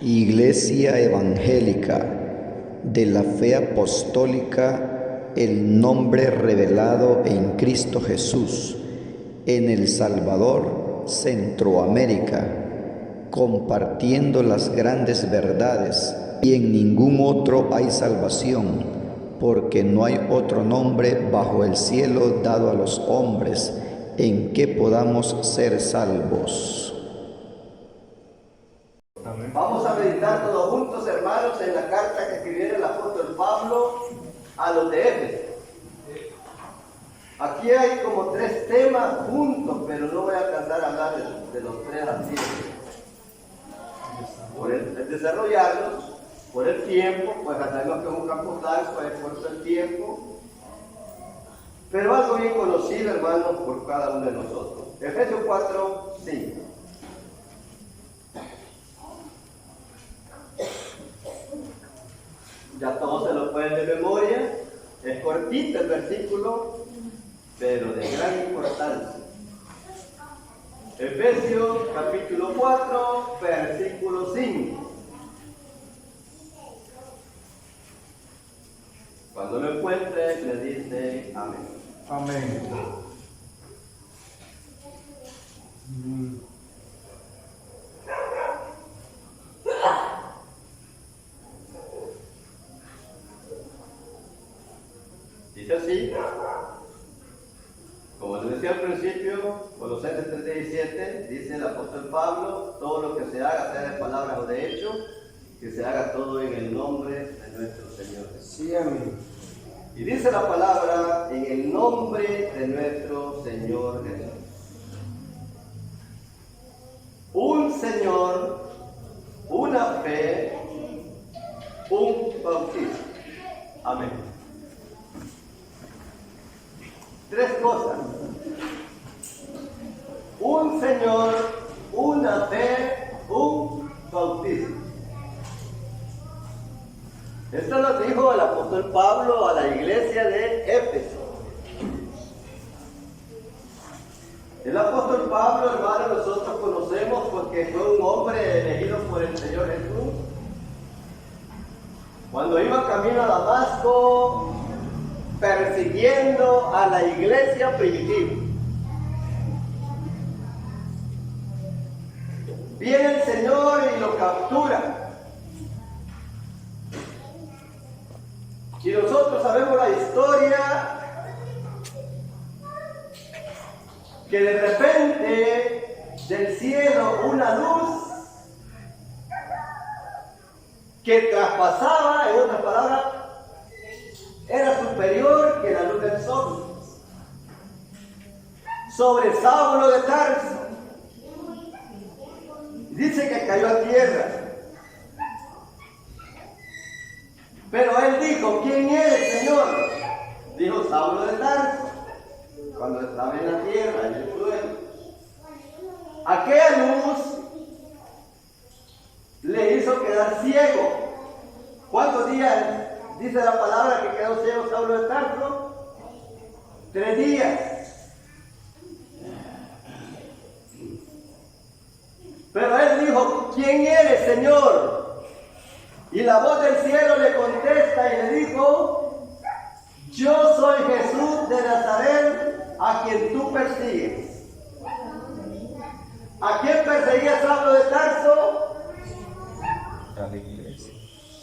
Iglesia Evangélica de la Fe Apostólica, el nombre revelado en Cristo Jesús, en El Salvador, Centroamérica, compartiendo las grandes verdades, y en ningún otro hay salvación, porque no hay otro nombre bajo el cielo dado a los hombres en que podamos ser salvos. Vamos a meditar todos juntos, hermanos, en la carta que escribiera el apóstol Pablo a los de Éfeso. Aquí hay como 3 temas juntos, pero no voy a alcanzar a hablar de los 3 así. Por el desarrollarlos, por el tiempo, pues sabemos que es un campo blanco, es corto el tiempo. Pero algo bien conocido, hermanos, por cada uno de nosotros. Efesios 4, 5. Ya todos se lo pueden de memoria, es cortito el versículo, pero de gran importancia. Efesios capítulo 4, versículo 5. Cuando lo encuentre, le dice amén. Amén. Dice así, como les decía al principio, Colosenses 3:17, dice el apóstol Pablo, todo lo que se haga, sea de palabras o de hecho, que se haga todo en el nombre de nuestro Señor Jesús. Sí, amén. Y dice la palabra, en el nombre de nuestro Señor Jesús. Un Señor, una fe, un bautismo. Amén. 3 cosas. Un Señor, una fe, un bautismo. Esto nos dijo el apóstol Pablo a la iglesia de Éfeso. El apóstol Pablo, hermano, nosotros conocemos porque fue un hombre elegido por el Señor Jesús. Cuando iba camino a Damasco, persiguiendo a la iglesia primitiva. Viene el Señor y lo captura. Y nosotros sabemos la historia, que de repente del cielo una luz que traspasaba, en otras palabras, era superior que la luz del sol, sobre Saulo de Tarso. Dice que cayó a tierra. Pero él dijo, ¿quién eres, Señor? Dijo Saulo de Tarso, cuando estaba en la tierra, en el suelo. Aquella luz le hizo quedar ciego. ¿Cuántos días dice la palabra que quedó ciego Saulo de Tarso? 3 días. Pero él dijo, ¿quién eres, Señor? Y la voz del cielo le contesta y le dijo, yo soy Jesús de Nazaret, a quien tú persigues. ¿A quién perseguía Saulo de Tarso? A la iglesia.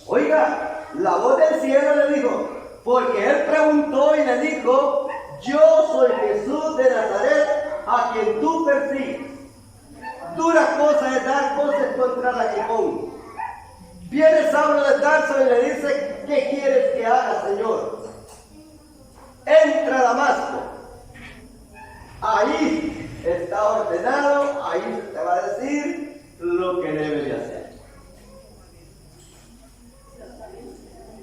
Oiga, la voz del cielo le dijo, porque él preguntó y le dijo, yo soy Jesús de Nazaret, a quien tú persigues. Dura cosa es dar cosas contra el aguijón. Viene Saulo de Tarso y le dice, ¿qué quieres que haga, Señor? Entra a Damasco. Ahí está ordenado, ahí se te va a decir lo que debes de hacer.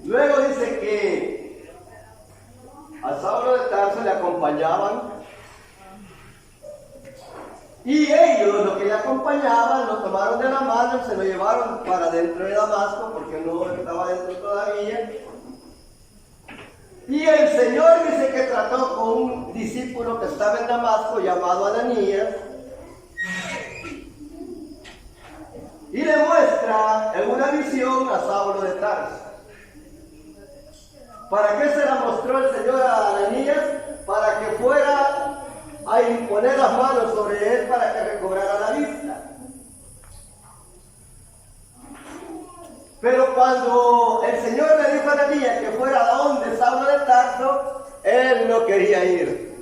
Luego dice que a Saulo de Tarso le acompañaban, y ellos, los que le acompañaban, lo tomaron de la mano y se lo llevaron para dentro de Damasco, porque no estaba dentro todavía. Y el Señor dice que trató con un discípulo que estaba en Damasco, llamado Ananías, y le muestra en una una visión a Saulo de Tarso. ¿Para qué se la mostró el Señor a Ananías? Para que fuera a imponer las manos sobre él para que recobrara la vista. Pero cuando el Señor le dijo a Ananías que fuera a donde Saulo de Tarso, él no quería ir,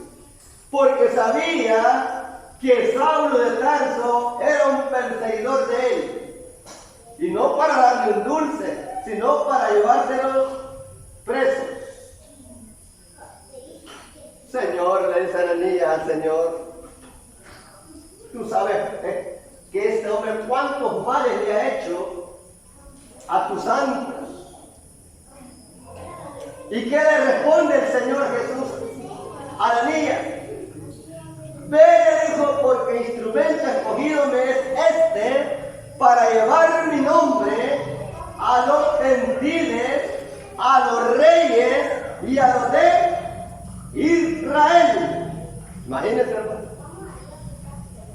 porque sabía que Saulo de Tarso era un perseguidor de él, y no para darle un dulce, sino para llevárselos presos. Señor, le dice Ananías al Señor, tú sabes que este hombre cuántos males le ha hecho a tus santos. ¿Y qué le responde el Señor Jesús a Ananías? Ve, le dijo, porque instrumento escogido me es este para llevar mi nombre a los gentiles, a los reyes y a los de Israel. Imagínense, hermano.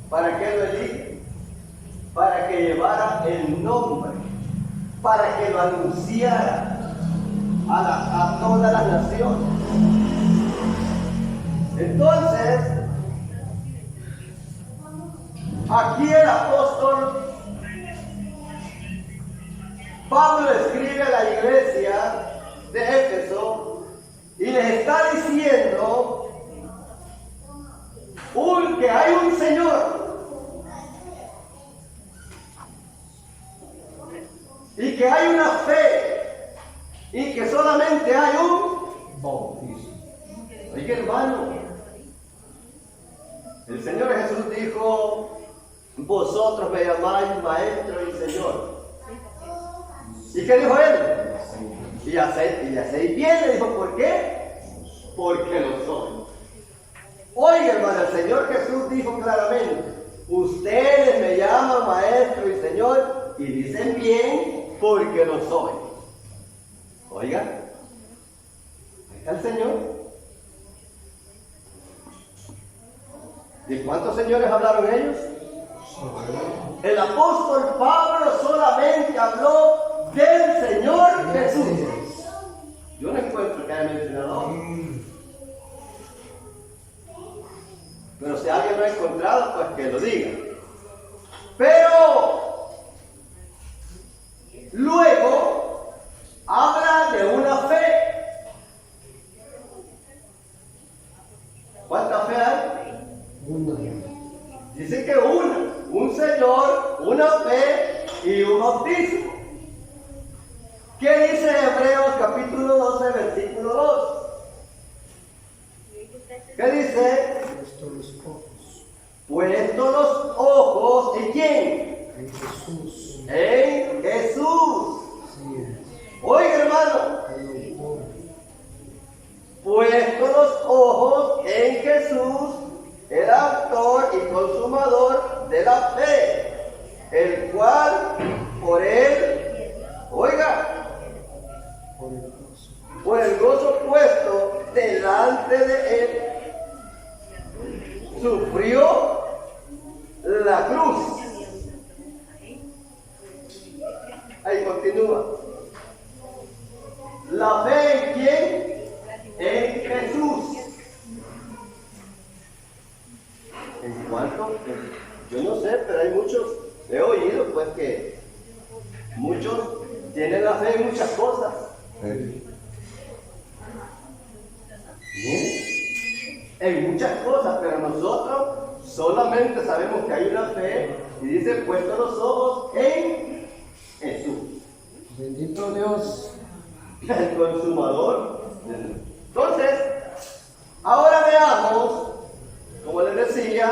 ¿Para qué lo elige? Para que llevara el nombre, para que lo anunciara a todas las naciones. Entonces, aquí el apóstol Pablo escribe a la iglesia de Éfeso y les está diciendo que hay un Señor y que hay una fe y que solamente hay un bautismo. Oiga, hermano, el Señor Jesús dijo: vosotros me llamáis maestro y Señor. ¿Y qué dijo él? Y hacéis bien, le dijo. ¿Por qué? Porque lo soy. Oiga, hermano, el Señor Jesús dijo claramente: ustedes me llaman maestro y Señor y dicen bien porque lo soy. Oiga, ahí está el Señor. ¿De cuántos señores hablaron ellos? El apóstol Pablo solamente habló del Señor Jesús. Yo no encuentro que haya mencionado. Pero si alguien lo ha encontrado, pues que lo diga. Pero luego habla de una fe. ¿Cuánta fe hay? Una. Dice que una. Un Señor, una fe y un bautismo. ¿Qué dice Hebreos capítulo 12, versículo 2? ¿Qué dice? Puesto los ojos ¿en quién? En Jesús. En Jesús. Sí. Oiga, hermano. Puesto los ojos en Jesús, el autor y consumador de la fe, el cual por él, oiga, por el gozo puesto delante de él, sufrió la cruz. Ahí continúa. ¿La fe en quién? En Jesús. ¿En cuánto? Yo no sé, pero hay muchos, he oído pues que muchos tienen la fe en muchas cosas. ¿Sí? En muchas cosas, pero nosotros solamente sabemos que hay una fe y dice: puesto los ojos en Jesús. Bendito Dios. El consumador. Entonces, ahora veamos, como les decía,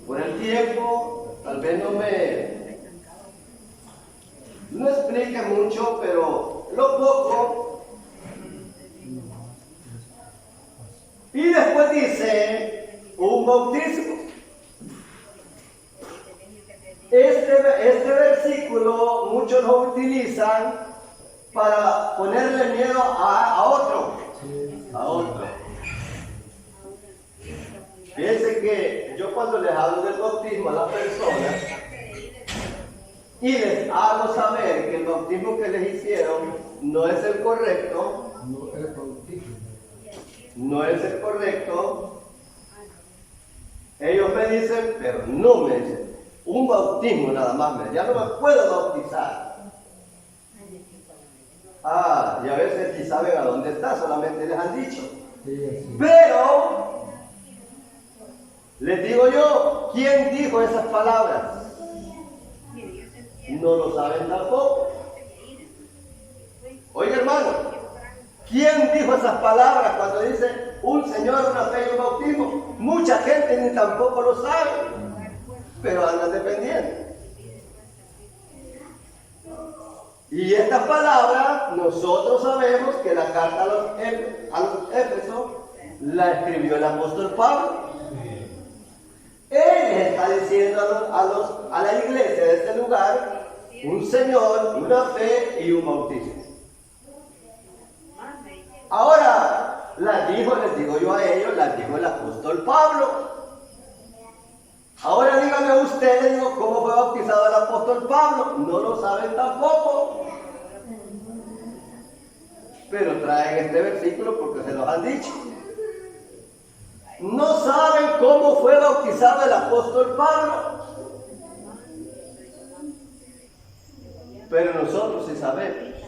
por el tiempo, tal vez no explique mucho, pero lo poco. Y después dice un bautismo. Este versículo muchos lo utilizan para ponerle miedo a otro. Fíjense que yo cuando les hablo del bautismo a las personas y les hago saber bautismo que les hicieron no es el correcto, no es bautismo. no es el correcto. Ellos me dicen, pero no me dicen, un bautismo nada más, ya no me puedo bautizar. Y a veces ni saben a dónde está, solamente les han dicho. Sí. Pero, les digo yo, ¿quién dijo esas palabras? No lo saben tampoco. Oye, hermano, ¿quién dijo esas palabras cuando dice un Señor, una fe y un bautismo? Mucha gente ni tampoco lo sabe, pero andan dependiendo. Y estas palabras, nosotros sabemos que la carta a los Éfesos la escribió el apóstol Pablo. Él está diciendo a la iglesia de este lugar un Señor, una fe y un bautismo. Ahora, les digo yo a ellos, las dijo el apóstol Pablo. Ahora díganme ustedes, ¿cómo fue bautizado el apóstol Pablo? No lo saben tampoco. Pero traen este versículo porque se los han dicho. No saben cómo fue bautizado el apóstol Pablo. Pero nosotros sí sabemos.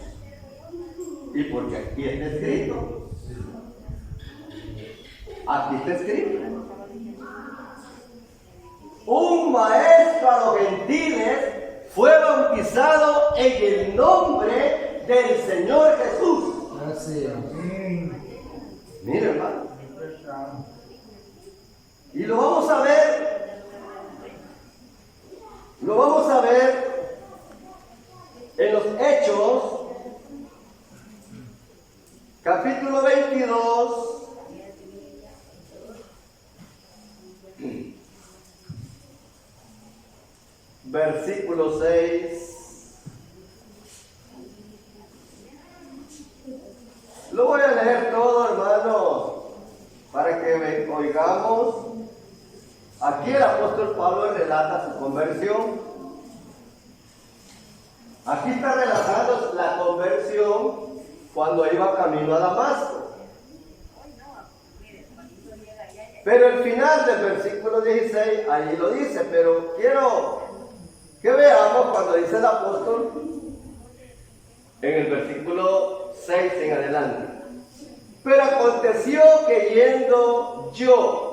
Y porque aquí está escrito. Aquí está escrito. Un maestro a los gentiles fue bautizado en el nombre del Señor Jesús. Así es. Mira, hermano. Y lo vamos a ver. Lo vamos a ver en los Hechos, capítulo 22. Versículo 6. Lo voy a leer todo, hermanos, para que oigamos. Aquí el apóstol Pablo relata su conversión. Aquí está relatando la conversión cuando iba camino a Damasco. Pero el final del versículo 16, ahí lo dice, pero quiero que veamos cuando dice el apóstol en el versículo 6 en adelante. Pero aconteció que yendo yo,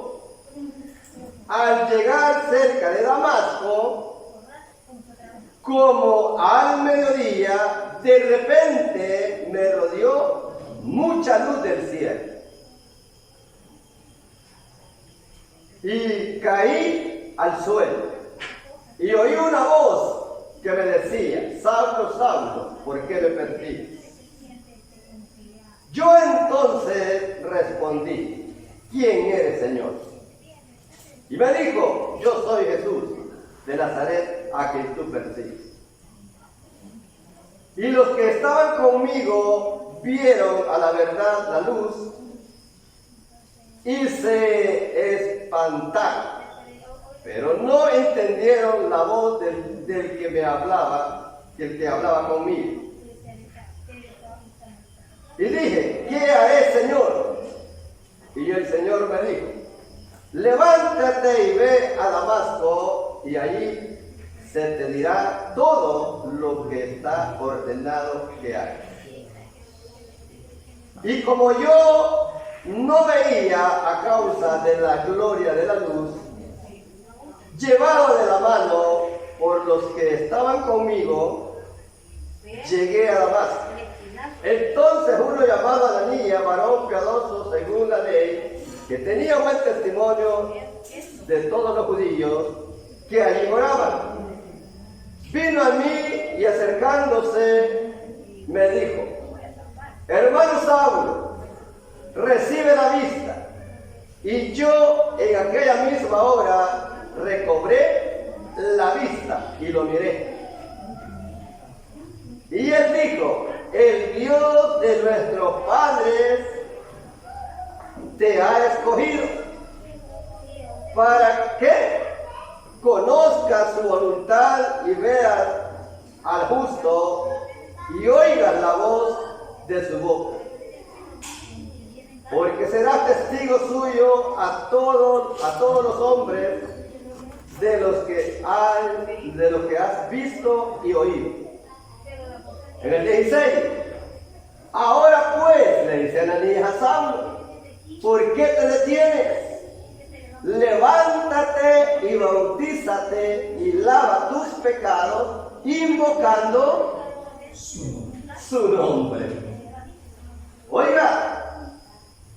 al llegar cerca de Damasco, como al mediodía, de repente me rodeó mucha luz del cielo. Y caí al suelo. Y oí una voz que me decía: Saulo, Saulo, ¿por qué me persigues? Yo entonces respondí: ¿quién eres, Señor? Y me dijo: yo soy Jesús de Nazaret, a quien tú persigues. Y los que estaban conmigo vieron a la verdad la luz y se espantaron, pero no entendieron la voz del que me hablaba, el que hablaba conmigo. Y dije: ¿qué haré, Señor? Y el Señor me dijo: levántate y ve a Damasco, y allí se te dirá todo lo que está ordenado que hagas. Y como yo no veía a causa de la gloria de la luz, llevado de la mano por los que estaban conmigo, llegué a Damasco. Entonces uno llamado Ananías, varón piadoso según la ley, que tenía buen testimonio de todos los judíos que allí moraban, vino a mí y acercándose me dijo: hermano Saulo, recibe la vista. Y yo en aquella misma hora recobré la vista y lo miré. Y él dijo: el Dios de nuestros padres te ha escogido para que conozcas su voluntad y veas al justo y oigas la voz de su boca. Porque serás testigo suyo a todos los hombres de los que has visto y oído. En el 16, ahora pues, le dice Ananías a Saulo, ¿por qué te detienes? Levántate y bautízate y lava tus pecados, invocando su nombre. Oiga,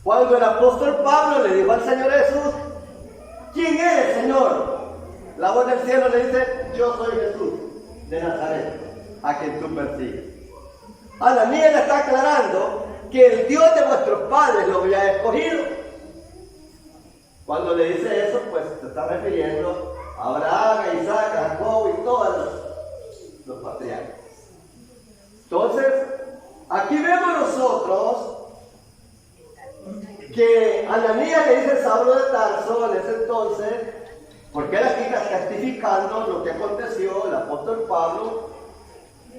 cuando el apóstol Pablo le dijo al Señor Jesús, ¿quién eres, Señor? La voz del cielo le dice, yo soy Jesús de Nazaret, a quien tú persigues. Ananías le está aclarando que el Dios de vuestros padres lo había escogido. Cuando le dice eso, pues se está refiriendo a Abraham, a Isaac, a Jacob y todos los patriarcas. Entonces, aquí vemos nosotros que Ananías le dice a Saulo de Tarso en ese entonces, porque él aquí está testificando lo que aconteció, el apóstol Pablo.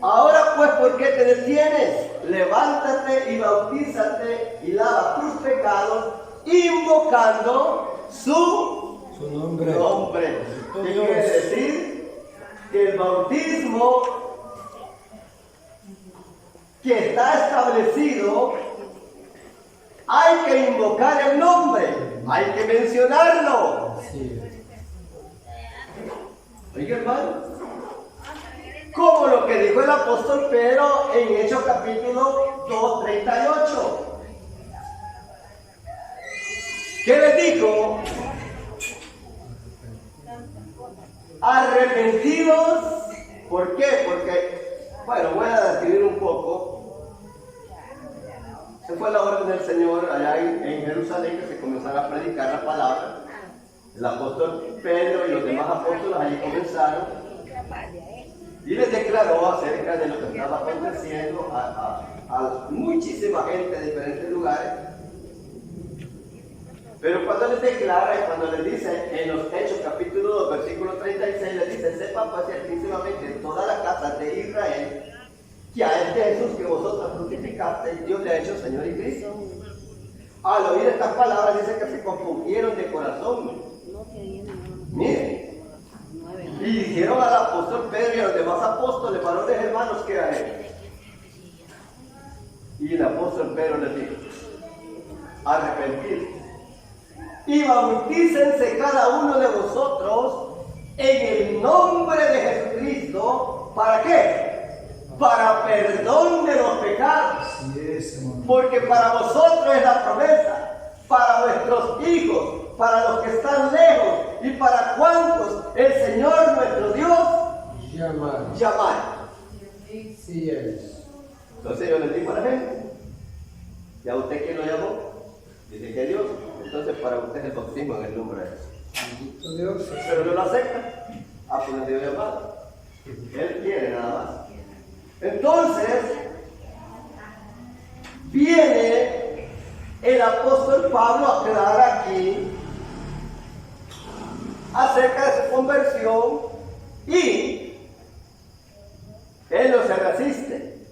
Ahora pues, ¿por qué te detienes? Levántate y bautízate y lava tus pecados, invocando su nombre. ¿Qué quiere decir? Que el bautismo que está establecido, hay que invocar el nombre, hay que mencionarlo. Sí. Oiga, hermano, como lo que dijo el apóstol Pedro en Hechos capítulo 2:38. ¿Qué les dijo? Arrepentidos. ¿Por qué? Porque, bueno, voy a describir un poco. Esa fue la orden del Señor allá en Jerusalén, que se comenzara a predicar la palabra. El apóstol Pedro y los demás apóstoles allí comenzaron y les declaró acerca de lo que estaba aconteciendo a muchísima gente de diferentes lugares. Pero cuando les declara y cuando les dice en los Hechos capítulo 2 versículo 36, les dice, sepan pues ciertísimamente en toda la casa de Israel que a este Jesús que vosotros crucificasteis, Dios le ha hecho Señor y Cristo. Al oír estas palabras dice que se compungieron de corazón. Miren, y dijeron al apóstol Pedro y a los demás apóstoles, varones hermanos, ¿qué haré? Y el apóstol Pedro les dijo, arrepentir y bautícense cada uno de vosotros en el nombre de Jesucristo. ¿Para qué? Para perdón de los pecados. Porque para vosotros es la promesa, para vuestros hijos, para los que están lejos y para cuantos el Señor nuestro Dios llamar. Sí es. Entonces yo les digo a la gente, ¿y a usted quién lo llamó? Dice que Dios. Entonces para usted es el bautismo en el nombre de Jesús. Dios. Pero no lo acepta. Pues Dios llamado. Él quiere nada más. Entonces viene el apóstol Pablo a aclarar aquí acerca de su conversión y él no se resiste.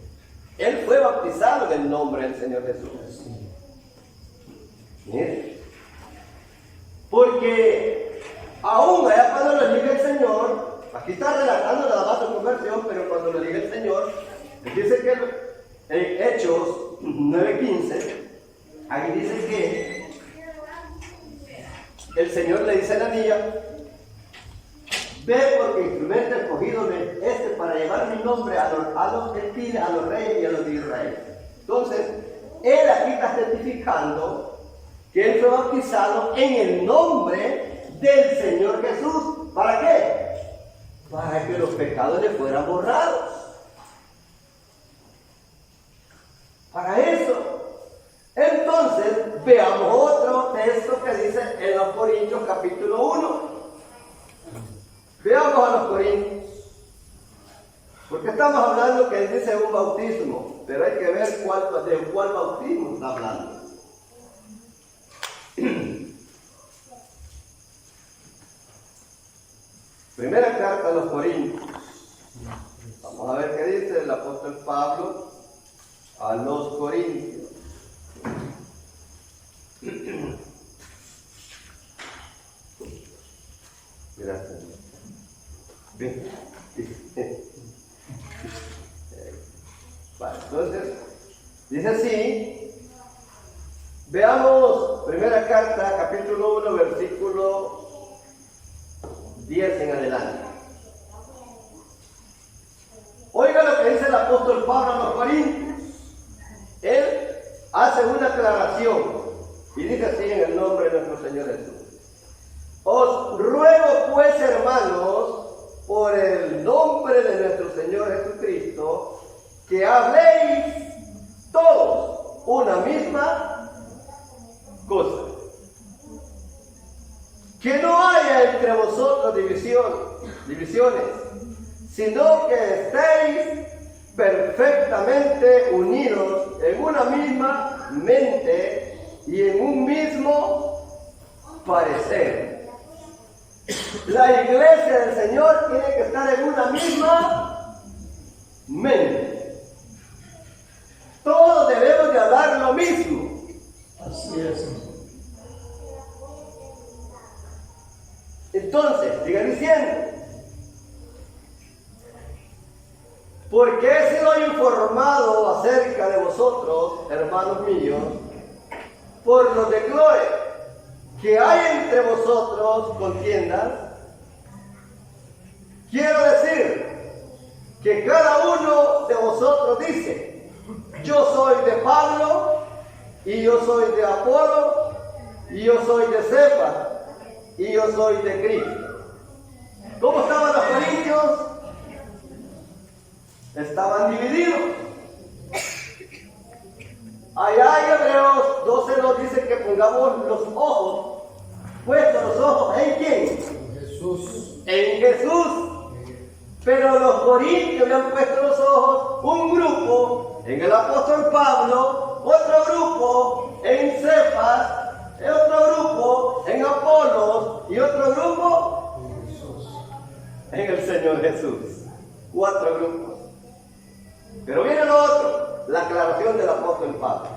Él fue bautizado en el nombre del Señor Jesús. Miren, porque aún allá cuando lo elige el Señor, aquí está relatando nada más su conversión, pero cuando lo elige el Señor, él dice que en Hechos 9:15, ahí dice que el Señor le dice a Ananías, ve porque instrumento escogido de para llevar mi nombre a los gentiles, a los reyes y a los de Israel. Entonces, él aquí está certificando que él fue bautizado en el nombre del Señor Jesús. ¿Para qué? Para que los pecados le fueran borrados. Para eso. Entonces, veamos otro texto que dice en los Corintios capítulo 1. Veamos a los Corintios. Porque estamos hablando que él dice un bautismo, pero hay que ver de cuál bautismo está hablando. Primera carta a los Corintios. Vamos a ver qué dice el apóstol Pablo a los Corintios. Gracias. Bien. Vale, entonces, dice así. Veamos primera carta, capítulo 1, versículo 10 en adelante. Oiga lo que dice el apóstol Pablo a los Corintios. Él hace una aclaración y dice así en el nombre de nuestro Señor Jesús. Os ruego pues, hermanos, por el nombre de nuestro Señor Jesucristo, que habléis todos una misma cosa. Que no haya entre vosotros divisiones, sino que estéis perfectamente unidos en una misma mente y en un mismo parecer. La iglesia del Señor tiene que estar en una misma mente. Todos debemos de hablar lo mismo. Así es. Entonces, sigan diciendo. Porque he sido informado acerca de vosotros, hermanos míos, por los de Chloe, que hay entre vosotros contiendas. Quiero decir que cada uno de vosotros dice: yo soy de Pablo, y yo soy de Apolo, y yo soy de Cefas, y yo soy de Cristo. ¿Cómo estaban los corintios? Estaban divididos. Allá en Hebreos 12 nos dice que pongamos los ojos, puestos los ojos, ¿en quién? Jesús. En Jesús. Pero los corintios le han puesto los ojos, un grupo en el apóstol Pablo, otro grupo en Cefas, otro grupo en Apolos y otro grupo en el Señor Jesús. 4 grupos. Pero viene lo otro, la aclaración del apóstol Pablo.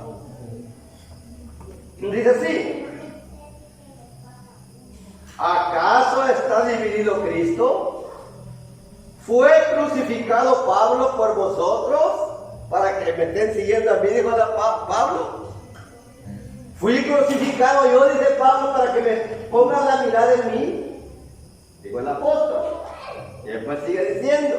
Dice así: ¿acaso está dividido Cristo? ¿Fue crucificado Pablo por vosotros para que me estén siguiendo a mí? Dijo Pablo. ¿Fui crucificado yo, dice Pablo, para que me pongan la mirada en mí? Dijo el apóstol. Y después sigue diciendo: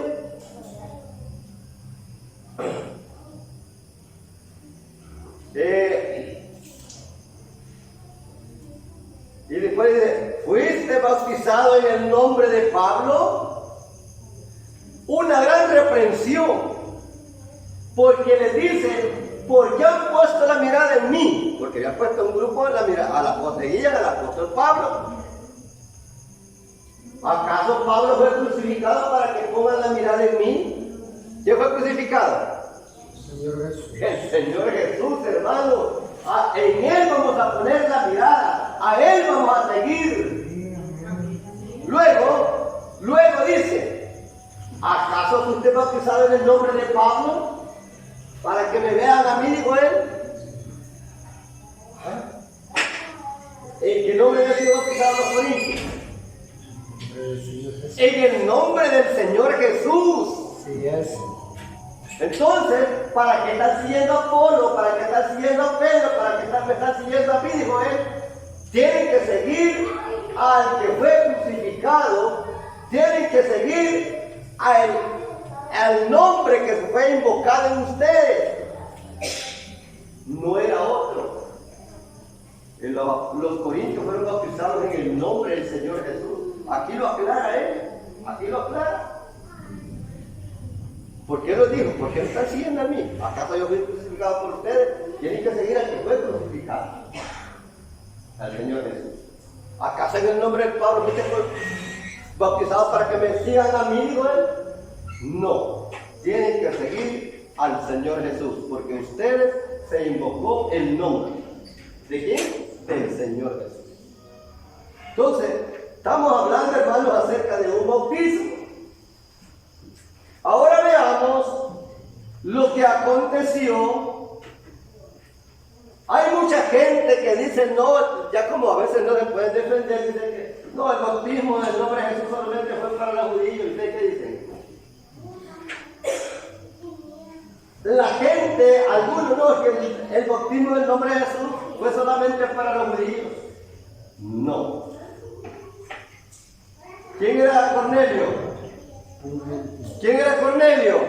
y después dice: ¿fuiste bautizado en el nombre de Pablo? Una gran reprensión, porque les dicen: ¿por qué han puesto la mirada en mí? Porque habían puesto un grupo en la mirada, a la seguían al apóstol Pablo. ¿Acaso Pablo fue crucificado para que pongan la mirada en mí? ¿Quién fue crucificado? Señor Jesús. El Señor Jesús, hermano. En Él vamos a poner la mirada, a Él vamos a seguir. Luego dice: ¿acaso fuiste bautizado en el nombre de Pablo? Para que me vean a mí, dijo él. ¿En qué nombre había sido bautizado los corintios? En el nombre del Señor Jesús. Sí es. Entonces, ¿para qué están siguiendo a Apolo? ¿Para qué están siguiendo a Pedro? ¿Para qué me están siguiendo a mí? Dijo él. Tienen que seguir al que fue crucificado. Tienen que seguir al nombre que fue invocado en ustedes. No era otro. Los corintios fueron bautizados en el nombre del Señor Jesús. Aquí lo aclara él. Aquí lo aclara. ¿Por qué lo dijo? ¿Por qué me están siguiendo a mí? ¿Acaso yo fui crucificado por ustedes? Tienen que seguir al que fue crucificado, al Señor Jesús. ¿Acaso en el nombre del Pablo fuiste bautizados para que me sigan a mí, dijo él? No, tienen que seguir al Señor Jesús, porque ustedes se invocó el nombre. ¿De quién? Del Señor Jesús. Entonces, estamos hablando, hermanos, acerca de un bautismo. Ahora veamos lo que aconteció. Hay mucha gente que dice, no, ya como a veces no se pueden defender, dicen que no, el bautismo del nombre de Jesús solamente fue para los judíos. ¿Ustedes qué dicen? La gente, algunos no, que el bautismo del nombre de Jesús fue solamente para los judíos. No. ¿Quién era Cornelio? ¿Quién era Cornelio?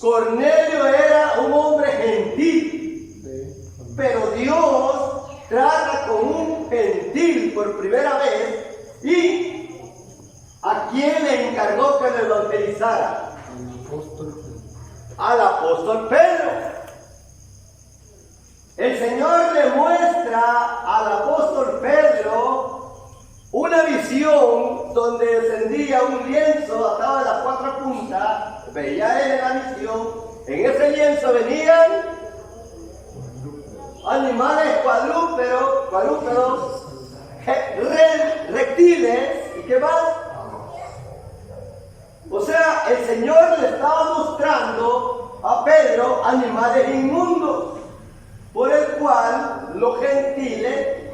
Cornelio era un hombre gentil, pero Dios trata con un gentil por primera vez y ¿a quién le encargó que lo evangelizara? Al apóstol Pedro. El Señor le muestra al apóstol Pedro una visión donde descendía un lienzo atado de las cuatro puntas. Veía él en la visión. En ese lienzo venían animales cuadrúpedos, reptiles y qué más. O sea, el Señor le estaba mostrando a Pedro animales inmundos, por el cual los gentiles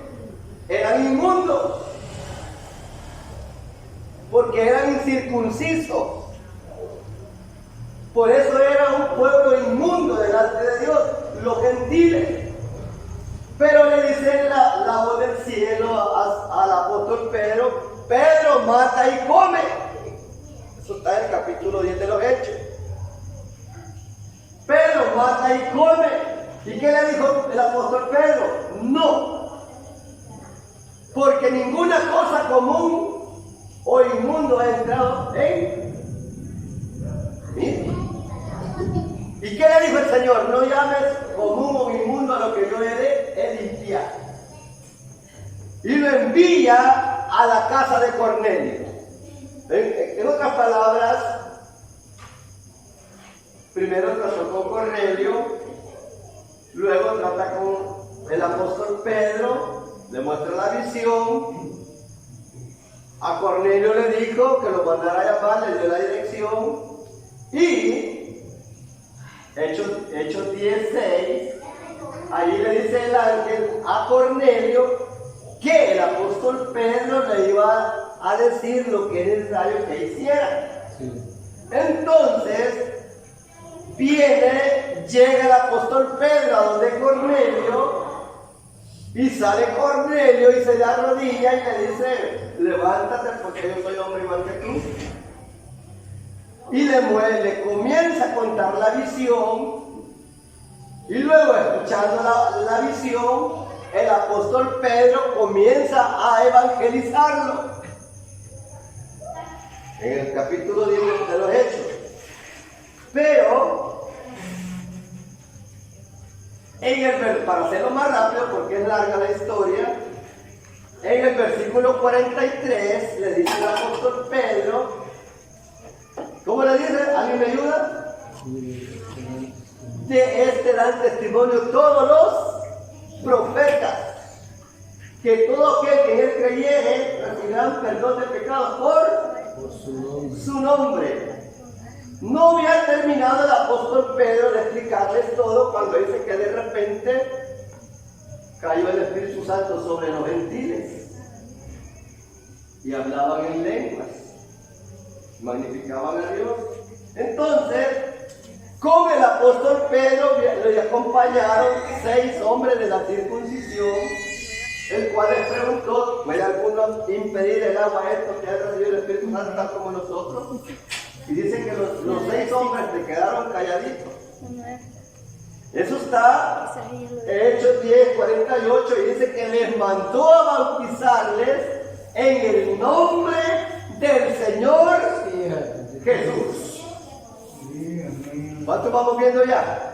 eran inmundos, porque eran incircuncisos. Por eso era un pueblo inmundo delante de Dios, los gentiles. Pero le dice la voz del cielo al apóstol Pedro, Pedro, mata y come. Eso está en el capítulo 10 de los Hechos. Pedro mata y come. ¿Y qué le dijo el apóstol Pedro? No. Porque ninguna cosa común o inmundo ha entrado en mí. ¿Y qué le dijo el Señor? No llames común o inmundo a lo que yo he de limpiar. Y lo envía a la casa de Cornelio. En otras palabras, primero trató con Cornelio, luego trata con el apóstol Pedro, le muestra la visión. A Cornelio le dijo que lo mandara a llamar, le dio la dirección. Y Hechos 10:6, ahí le dice el ángel a Cornelio que el apóstol Pedro le iba a decir lo que es necesario que hiciera. Sí. Entonces llega el apóstol Pedro a donde Cornelio y sale Cornelio y se le arrodilla y le dice, levántate porque yo soy hombre igual que tú. Y le comienza a contar la visión y luego escuchando la visión el apóstol Pedro comienza a evangelizarlo. En el capítulo 10 de los Hechos. Pero, para hacerlo más rápido, porque es larga la historia, en el versículo 43 le dice el apóstol Pedro, ¿cómo le dice? ¿Alguien me ayuda? De este dan testimonio todos los profetas, que todo aquel que en él creyere recibirán perdón de pecados por su nombre. No había terminado el apóstol Pedro de explicarles todo cuando dice que de repente cayó el Espíritu Santo sobre los gentiles y hablaban en lenguas, magnificaban a Dios. Entonces, con el apóstol Pedro le acompañaron 6 hombres de la circuncisión, el cual les preguntó, ¿puede alguno impedir el agua a estos que han recibido el Espíritu Santo tal como nosotros? Y dicen que los 6 hombres se quedaron calladitos. Eso está en Hechos 10:48 y dice que les mandó a bautizarles en el nombre del Señor Jesús. ¿Cuánto vamos viendo ya?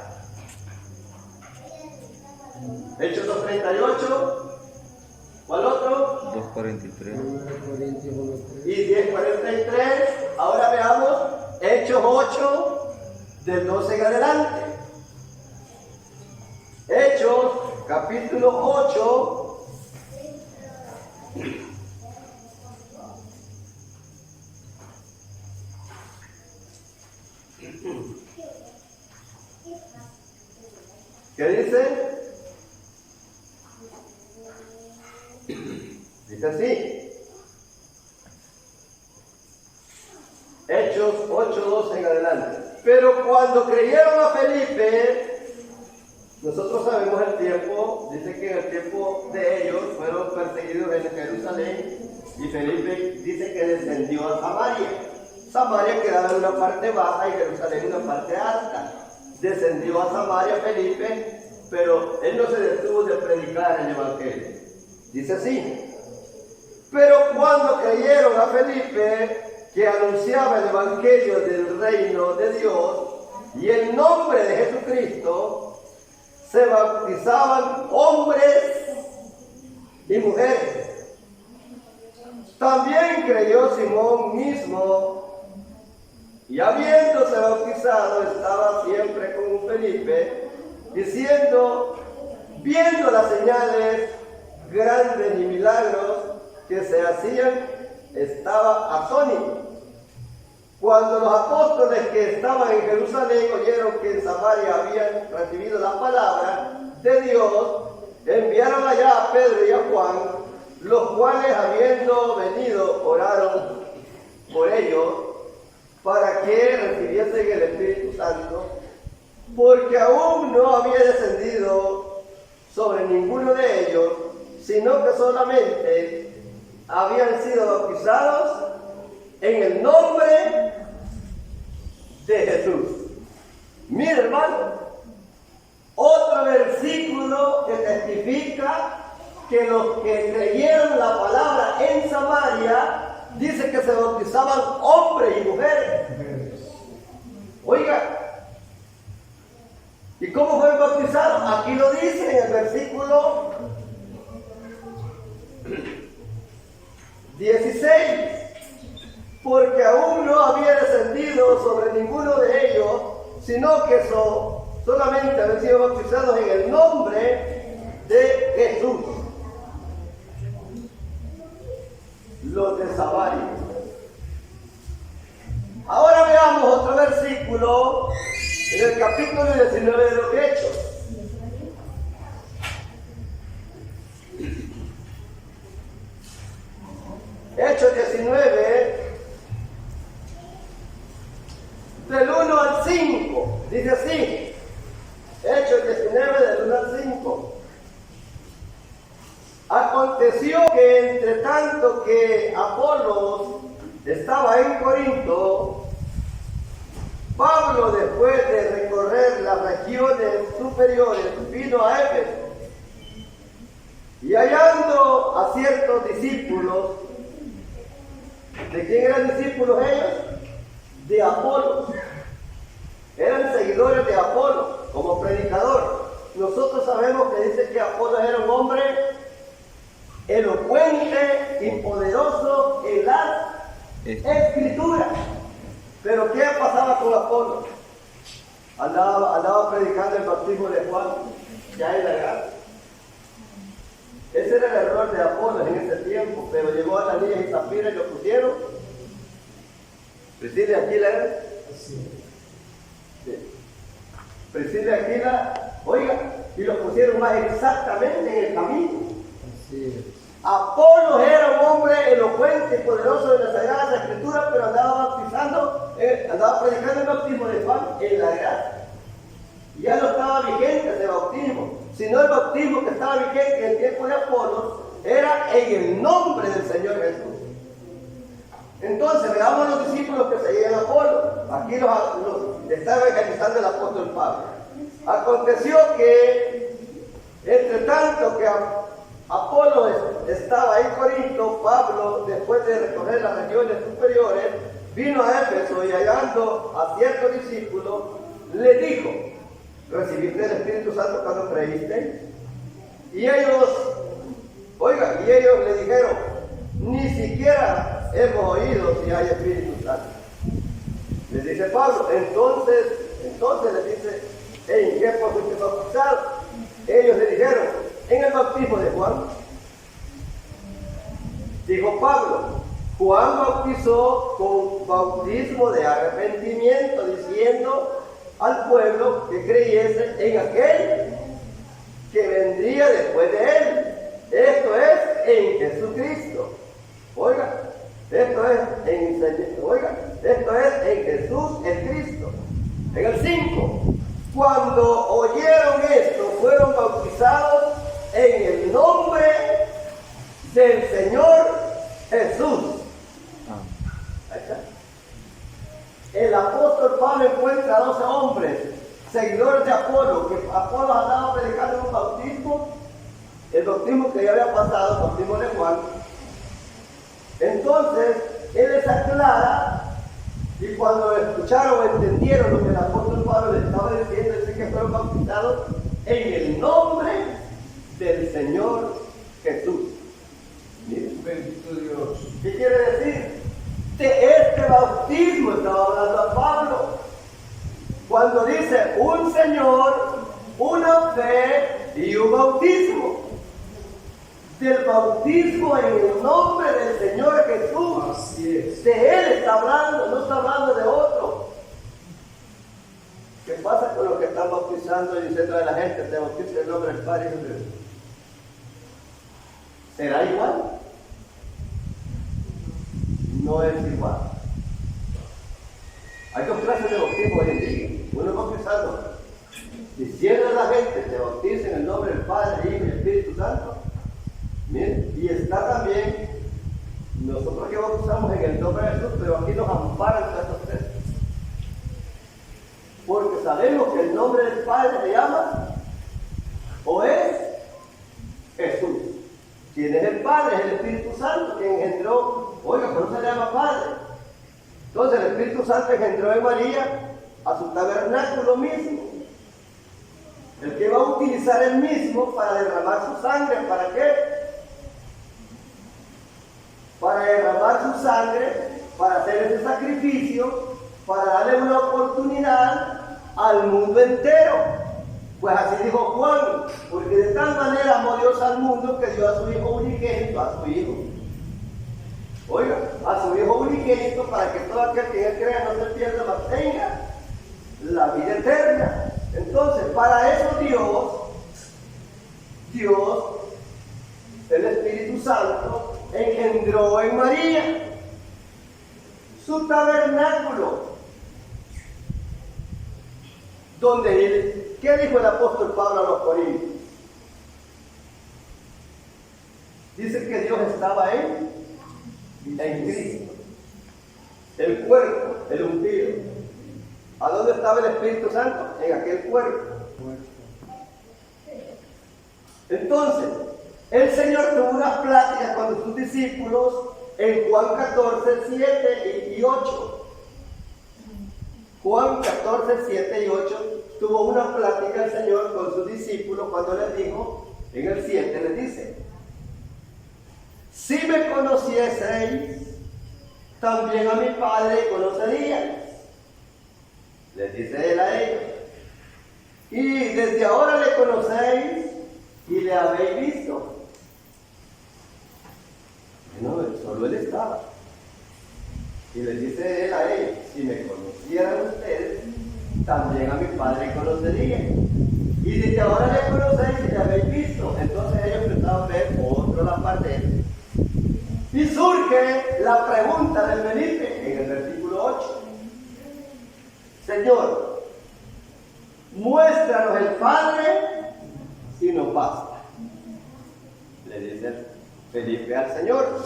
Hechos 2:38. ¿Cuál otro? 2:43. Y 10:43. Ahora veamos Hechos 8, del 12 en adelante. Hechos, capítulo 8. ¿Qué dice? Dice así. Hechos 8:12 en adelante. Pero cuando creyeron a Felipe, nosotros sabemos el tiempo, dice que en el tiempo de ellos fueron perseguidos en Jerusalén y Felipe dice que descendió a Samaria. Samaria quedaba en una parte baja y Jerusalén en una parte alta. Descendió a Samaria Felipe, pero él no se detuvo de predicar el Evangelio. Dice así. Pero cuando creyeron a Felipe, que anunciaba el Evangelio del reino de Dios y el nombre de Jesucristo, se bautizaban hombres y mujeres. También creyó Simón mismo, y habiéndose bautizado estaba siempre con Felipe, diciendo, viendo las señales grandes y milagros que se hacían, estaba atónito. Cuando los apóstoles que estaban en Jerusalén oyeron que en Samaria habían recibido la palabra de Dios, enviaron allá a Pedro y a Juan, los cuales habiendo venido oraron por ellos para que recibiesen el Espíritu Santo, porque aún no había descendido sobre ninguno de ellos, sino que solamente habían sido bautizados en el nombre de Jesús. Mira, hermano, otro versículo que testifica que los que creyeron la palabra en Samaria, dice que se bautizaban hombres y mujeres. Oiga, ¿y cómo fue bautizado? Aquí lo dice en el versículo 16. Porque aún no había descendido sobre ninguno de ellos, sino que solamente habían sido bautizados en el nombre de Jesús. Los de Samaria. Ahora veamos otro versículo en el capítulo 19 de los Hechos. Hechos 19, del 1 al 5, dice así. Hechos 19, del 1 al 5. Aconteció que entre tanto que Apolos estaba en Corinto, Pablo, después de recorrer las regiones superiores, vino a Éfeso, y hallando a ciertos discípulos. ¿De quién eran discípulos ellos? De Apolo. Eran seguidores de Apolo como predicador. Nosotros sabemos que dice que Apolo era un hombre elocuente y poderoso en la escritura. Pero ¿qué pasaba con Apolo? Andaba predicando el bautismo de Juan, ya en la gracia. Ese era el error de Apolo en ese tiempo, pero llegó a Ananías y Zafira y lo pusieron. Priscila y Aquila era. Sí. Priscila y Aquila, oiga, y lo pusieron más exactamente en el camino. Así es. Apolo era un hombre elocuente y poderoso de las Sagradas Escrituras, pero andaba predicando el bautismo de Juan en la gracia. Ya no estaba vigente ese bautismo, sino el bautismo que estaba vigente en el tiempo de Apolo era en el nombre del Señor Jesús. Entonces veamos los discípulos que seguían a Apolo. Aquí los estaba evangelizando el apóstol Pablo. Aconteció que entre tanto que Apolo estaba en Corinto, Pablo, después de recorrer las regiones superiores, vino a Éfeso y hallando a ciertos discípulos, le dijo: ¿recibiste el Espíritu Santo cuando creíste? Y ellos le dijeron: ni siquiera hemos oído si hay Espíritu Santo. Les dice Pablo, entonces les dice: ¿en qué fuiste bautizados? Ellos le dijeron: en el bautismo de Juan. Dijo Pablo: Juan bautizó con bautismo de arrepentimiento, diciendo al pueblo que creyese en aquel cuando oyeron esto, fueron bautizados en el nombre del Señor Jesús. Ahí está. El apóstol Pablo encuentra a 12 hombres, seguidores de Apolo, que Apolo andaba predicando un bautismo, el bautismo que ya había pasado, el bautismo de Juan. Entonces, él les aclara, y cuando lo escucharon o entendieron lo que el apóstol Pablo les estaba diciendo, dice que fueron bautizados en el nombre del Señor Jesús. Miren, Bendito Dios. ¿qué quiere decir? De este bautismo estaba hablando a Pablo. Cuando dice un Señor, una fe y un bautismo. Del bautismo en el nombre del Señor Jesús. Así es. De Él está hablando, no está hablando de otro. ¿Qué pasa con los que están bautizando y diciendo a la gente, te bautizo en el nombre del Padre y del Hijo? ¿Será igual? No es igual. Hay dos clases de bautismo hoy en día. Uno bautizando, diciendo a la gente, te bautizo en el nombre del Padre, Hijo y Espíritu Santo. Miren, y está también, nosotros que bautizamos en el nombre de Jesús, pero aquí nos amparan todas estas tres. Porque sabemos que el nombre del Padre se llama, o es Jesús. ¿Quién es el Padre? Es el Espíritu Santo, que engendró, oiga, por eso se le llama Padre. Entonces el Espíritu Santo engendró en María a su tabernáculo mismo, el que va a utilizar él mismo para derramar su sangre. ¿Para qué? Para derramar su sangre, para hacer ese sacrificio, para darle una oportunidad al mundo entero. Pues así dijo Juan, porque de tal manera amó Dios al mundo que dio a su Hijo unigénito, a su Hijo. Oiga, a su Hijo unigénito para que todo aquel que en él crea no se pierda, mas tenga la vida eterna. Entonces, para eso Dios, el Espíritu Santo, engendró en María su tabernáculo, donde él, ¿qué dijo el apóstol Pablo a los Corintios? Dice que Dios estaba en Cristo, el cuerpo, el ungido. ¿A dónde estaba el Espíritu Santo? En aquel cuerpo. Entonces, el Señor tuvo unas pláticas con sus discípulos en Juan 14, 7 y 8. Juan 14, 7 y 8 tuvo una plática el Señor con sus discípulos cuando les dijo, en el 7 les dice, si me conocieseis, también a mi Padre conoceríais. Les dice él a ellos. Y desde ahora le conocéis y le habéis visto. No, solo él estaba. Y les dice él a ellos, si me conocieran ustedes, también a mi Padre conocerían. Y desde ahora le conocéis y le habéis visto. Entonces ellos empezaron a ver otro la parte de él. Y surge la pregunta de Felipe en el versículo 8. Señor, muéstranos el Padre y nos basta. Le dice Felipe al Señor.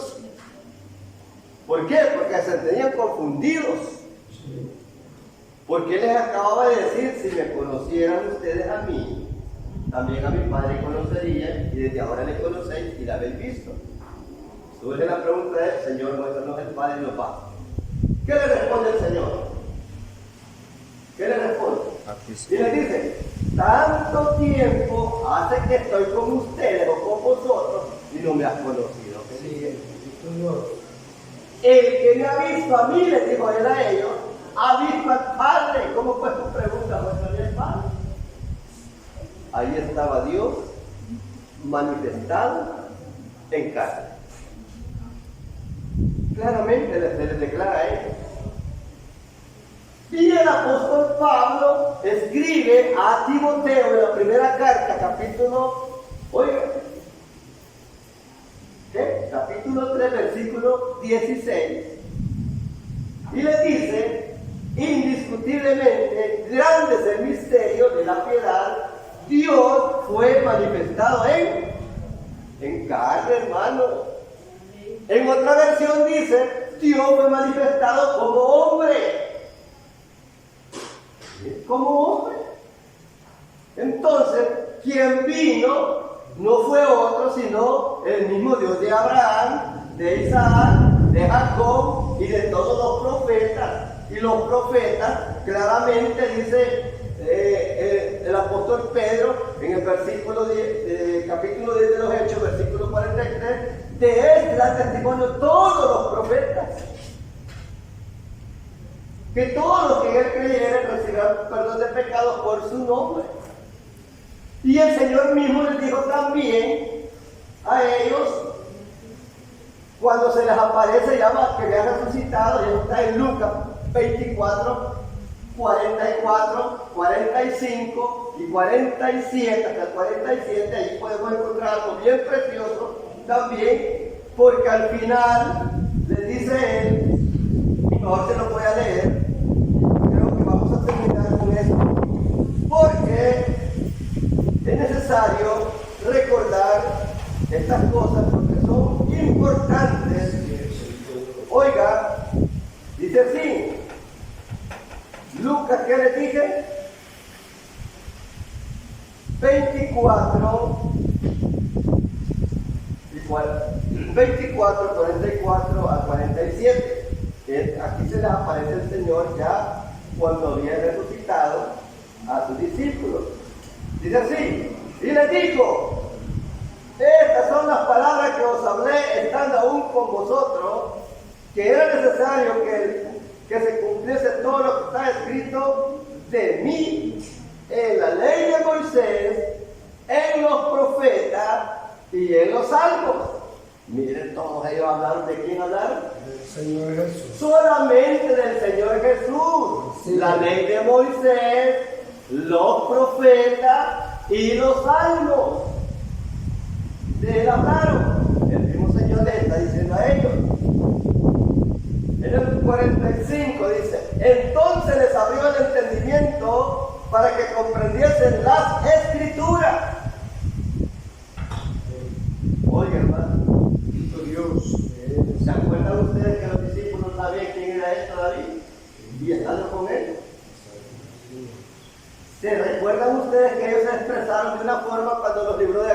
¿Por qué? Porque se tenían confundidos. Porque les acababa de decir, si me conocieran ustedes a mí, también a mi Padre conocerían, y desde ahora le conocéis y la habéis visto. Surge la pregunta del Señor, muéstranos el Padre y nos basta. ¿Qué le responde el Señor? ¿Qué le responde? Y le dice, tanto tiempo hace que estoy con ustedes o con vosotros y no me has conocido. Sí, Señor. El que me ha visto a mí, les dijo él a ellos, ha visto al Padre. ¿Cómo fue tu pregunta? ¿Muéstrame el Padre? Ahí estaba Dios manifestado en carne. Claramente les declara a ellos. Y el apóstol Pablo escribe a Timoteo en la primera carta, capítulo, oiga, ¿qué? Capítulo 3, versículo 16, y le dice, indiscutiblemente, grande es el misterio de la fue manifestado en carne, hermano. En otra versión dice, Dios fue manifestado como hombre. Como hombre. Entonces, quien vino no fue otro sino el mismo Dios de Abraham, de Isaac, de Jacob y de todos los profetas. Y los profetas claramente dice el apóstol Pedro en el versículo 10, capítulo 10 de los Hechos, versículo 43, de él da testimonio todos los profetas, que todos los que en él creyeren recibirán perdón de pecados por su nombre. Y el Señor mismo les dijo también a ellos, cuando se les aparece ya que habían resucitado, ya está en Lucas 24, 44, 45 y 47, hasta el 47, ahí podemos encontrar algo bien precioso también, porque al final les dice él, mejor se lo voy a leer, creo que vamos a terminar con esto, porque es necesario recordar estas cosas porque son importantes. Oiga, dice así, Lucas, ¿qué le dije? 24, 44 a 47. Aquí se les aparece el Señor ya cuando había resucitado a sus discípulos. Dice así, y les dijo, estas son las palabras que os hablé estando aún con vosotros, que era necesario que se cumpliese todo lo que está escrito de mí en la ley de Moisés, en los profetas y en los salmos. Miren, todos ellos hablaron, ¿de quién hablaron? Del Señor Jesús. Solamente del Señor Jesús. Sí. La ley de Moisés, los profetas y los salmos. De él hablaron. El mismo Señor les está diciendo a ellos. En el 45 dice, entonces les abrió el entendimiento para que comprendiesen las escrituras. Oye, hermano, Dios, ¿se acuerdan ustedes que los discípulos sabían quién era él todavía? Y estando con él. ¿Se recuerdan ustedes que ellos se expresaron de una forma cuando los libró de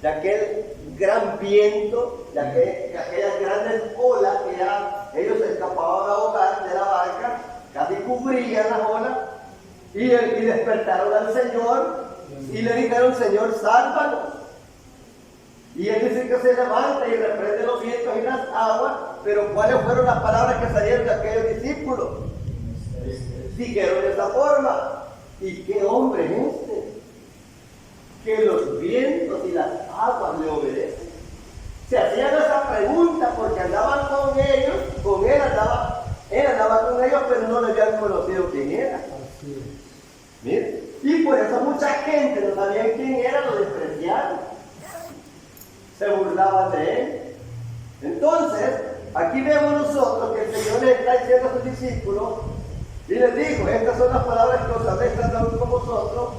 aquel gran viento, de aquellas grandes olas que ya ellos se escapaban a ahogar de la barca, casi cubrían las olas, y despertaron al Señor y le dijeron, Señor, sálvanos. Y él dice que se levanta y reprende los vientos y las aguas, pero ¿cuáles fueron las palabras que salieron de aquellos discípulos? Dijeron de esta forma, ¿y qué hombre es este? Que los vientos y las aguas le obedecen. Se hacían esa pregunta porque andaban con ellos, él andaba con ellos, pero no le habían conocido quién era. Miren, y por eso mucha gente no sabía quién era, lo despreciaban, se burlaban de él. Entonces, aquí vemos nosotros que el Señor le está diciendo a sus discípulos y les dijo, estas son las palabras que os hablé estando con vosotros,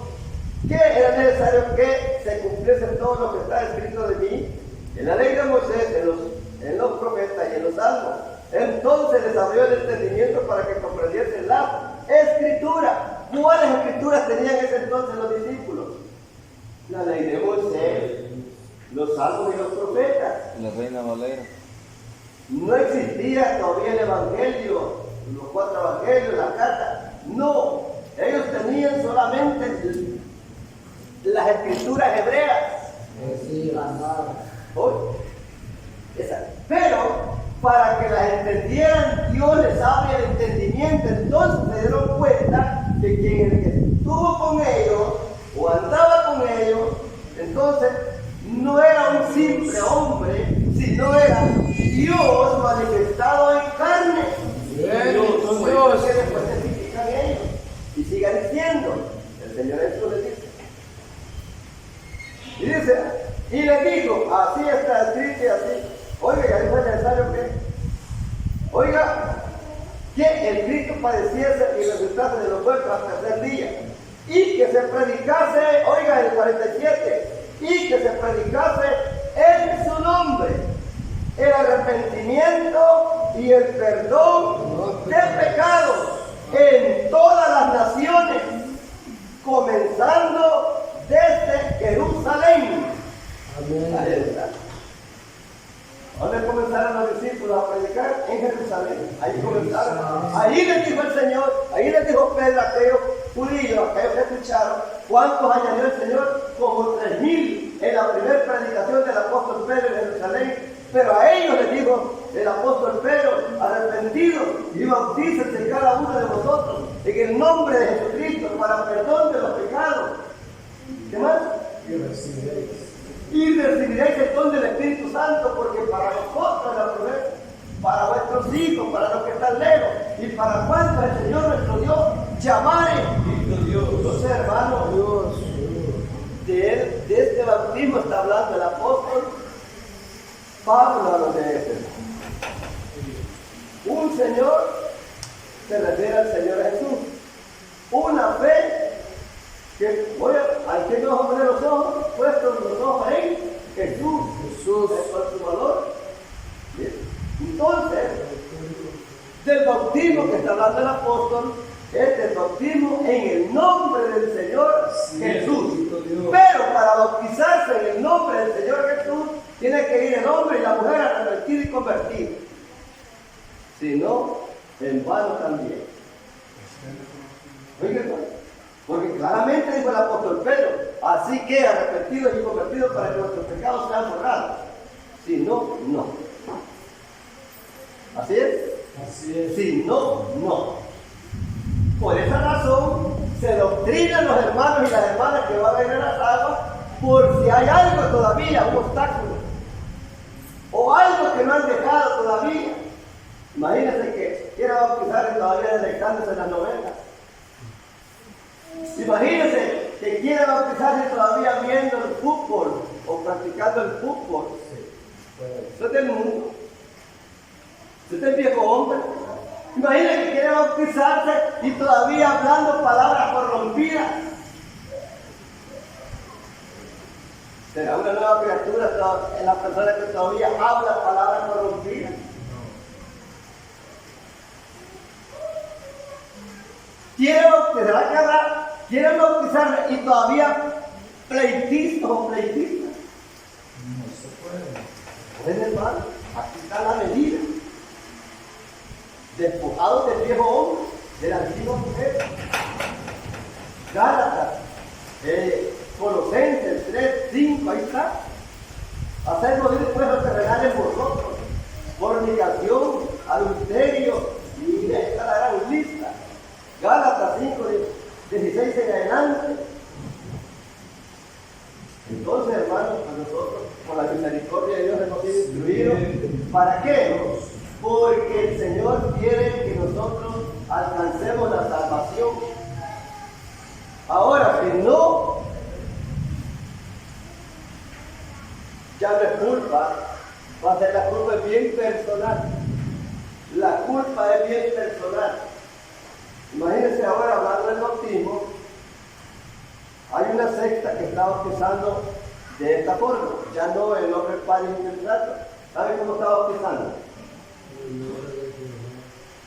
que era necesario que se cumpliese todo lo que está escrito de mí en la ley de Moisés, en los profetas y en los salmos. Entonces les abrió el entendimiento para que comprendiesen la escritura. ¿Cuáles escrituras tenían en ese entonces los discípulos? La ley de Moisés, los salmos y los profetas. La Reina Valera. No existía todavía el evangelio, los 4 evangelios, la carta. No, ellos tenían solamente las escrituras hebreas. Sí, pero para que las entendieran, Dios les abre el entendimiento. Entonces se dieron cuenta que quien estuvo con ellos o andaba con ellos, entonces no era un simple hombre, sino era Dios manifestado en carne. Dios, que después testifican ellos y sigan diciendo, el Señor Jesús les dice. Y dice, y le dijo, así está escrito y así. Oiga, ya no es necesario que, oiga, que el Cristo padeciese y resucitase de los muertos al tercer día. y que se predicase, oiga el 47, y que se predicase en su nombre el arrepentimiento y el perdón de pecados en todas las naciones, comenzando desde Jerusalén. Amén. ¿Dónde comenzaron los discípulos a predicar? En Jerusalén. Ahí comenzaron. Ahí les dijo el Señor, ahí les dijo Pedro a aquellos judíos, aquellos que escucharon. ¿Cuántos añadió el Señor? Como 3,000 en la primera predicación del apóstol Pedro en Jerusalén. Pero a ellos les dijo el apóstol Pedro, arrepentidos y bautícense cada uno de vosotros en el nombre de Jesucristo para perdón de los pecados. ¿Qué más? Y recibiréis el don del Espíritu Santo, porque para nosotros es la promesa, para vuestros hijos, para los que están lejos, y para cuantos el Señor nuestro Dios llamare. Entonces, hermano, de este bautismo está hablando el apóstol Pablo a los de Éfeso. Un Señor se refiere al Señor Jesús. Una fe que, oye, hay que no poner los ojos, puestos los ojos en Jesús. Jesús es por su valor. ¿Sí? Entonces, del bautismo que está hablando el apóstol, es el bautismo en el nombre del Señor Jesús. Pero para bautizarse en el nombre del Señor Jesús, tiene que ir el hombre y la mujer arrepentido y convertido. Si no, en vano también. Oiga, porque claramente dijo el apóstol Pedro, así que arrepentidos y convertidos para que nuestros pecados sean borrados. Si no, no. ¿Así es? Así es. Si no, no. Por esa razón se doctrinan los hermanos y las hermanas que van a ir a las aguas por si hay algo todavía, un obstáculo, o algo que no han dejado todavía. Imagínense que quiera bautizar y todavía deleitándose en las novelas. Imagínense que quiera bautizarse todavía viendo el fútbol o practicando el fútbol. Eso es del mundo. Eso es el viejo hombre. Imagínense que quiere bautizarse y todavía hablando palabras corrompidas. ¿Será una nueva criatura en la persona que todavía habla palabras corrompidas? Quieren bautizarme y todavía pleitistas o pleitistas. No se puede. Pues hermano, aquí está la medida. Despojados del viejo hombre, de la antigua mujer. Gálatas, Colosenses 3, 5, ahí está. Hacer morir pues los terrenales en vosotros. Fornicación, adulterio, y esta la gran lista. Gálatas 5, 16 en adelante. Entonces, hermanos, a nosotros, por la misericordia de Dios, hemos sido instruidos. ¿Para qué? Porque el Señor quiere que nosotros alcancemos la salvación. Ahora, si no, ya no es culpa, va a ser la culpa es bien personal. La culpa es bien personal. Imagínense ahora hablando del bautismo, hay una secta que está bautizando de esta forma, ya no en nombre del Padre y del Santo. ¿Saben cómo está bautizando?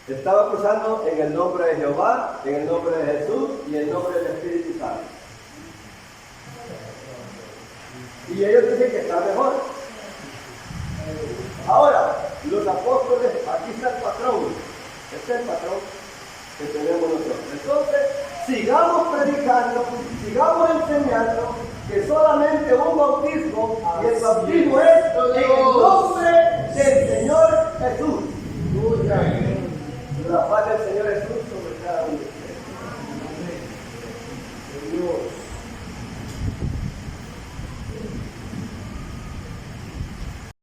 Está bautizando en el nombre de Jehová, en el nombre de Jesús y en el nombre del Espíritu Santo. Y ellos dicen que está mejor. Ahora, los apóstoles, aquí está el patrón. Este es el patrón que tenemos nosotros. Entonces, sigamos predicando, sigamos enseñando que solamente un bautismo, y el bautismo es en el nombre del Señor.